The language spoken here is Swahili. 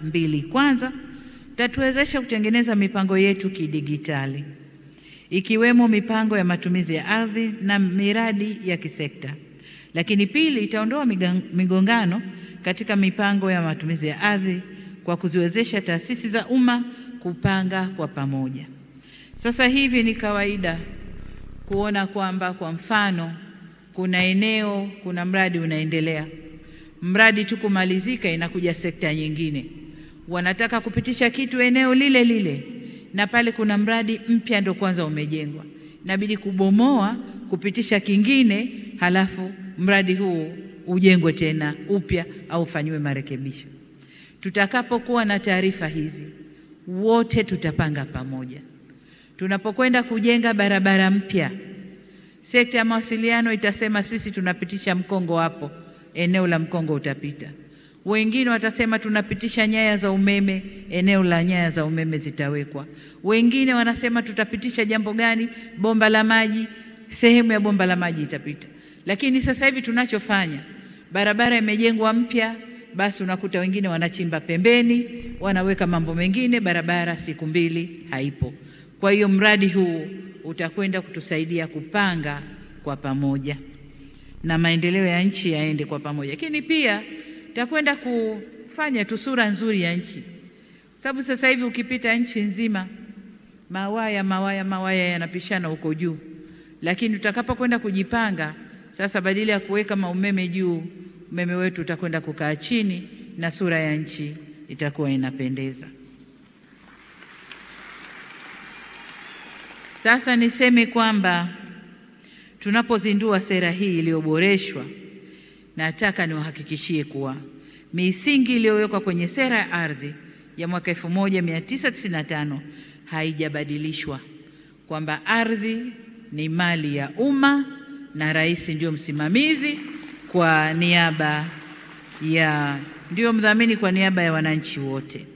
mbili. Kwanza, tatuwezesha kutengeneza mipango yetu kidigitali, ikiwemo mipango ya matumizi ya ardhi na miradi ya kisekta. Lakini pili, itaondoa migongano katika mipango ya matumizi ya ardhi kwa kuziwezesha taasisi za umma kupanga kwa pamoja. Sasa hivi ni kawaida kuona kwamba kwa mfano kuna eneo, kuna mradi unaendelea, mradi tu kumalizika inakuja sekta nyingine, wanataka kupitisha kitu eneo lile lile, na pale kuna mradi mpya ndo kwanza umejengwa, inabidi kubomoa kupitisha kingine, halafu mradi huu ujengwe tena upya au ufanywe marekebisho. Tutakapokuwa na taarifa hizi, wote tutapanga pamoja. Tunapokwenda kujenga barabara mpya, sekta ya mawasiliano itasema sisi tunapitisha mkongo hapo, eneo la mkongo utapita. Wengine watasema tunapitisha nyaya za umeme, eneo la nyaya za umeme zitawekwa. Wengine wanasema tutapitisha jambo gani, bomba la maji, sehemu ya bomba la maji itapita. Lakini sasa hivi tunachofanya, barabara imejengwa mpya, basi unakuta wengine wanachimba pembeni, wanaweka mambo mengine, barabara siku mbili haipo. Kwa hiyo mradi huu utakwenda kutusaidia kupanga kwa pamoja na maendeleo ya nchi yaende kwa pamoja. Lakini pia itakwenda kufanya tu sura nzuri ya nchi, sababu sasa hivi ukipita nchi nzima mawaya yanapishana huko juu. Lakini tutakapokwenda kujipanga sasa, badala ya kuweka maumeme juu, umeme wetu utakwenda kukaa chini na sura ya nchi itakuwa inapendeza. Sasa niseme kwamba tunapozindua sera hii iliyoboreshwa, nataka niwahakikishie kuwa misingi iliyowekwa kwenye sera ya ardhi ya mwaka 1995 haijabadilishwa, kwamba ardhi ni mali ya umma na rais ndio msimamizi kwa niaba ya, ndio mdhamini kwa niaba ya wananchi wote.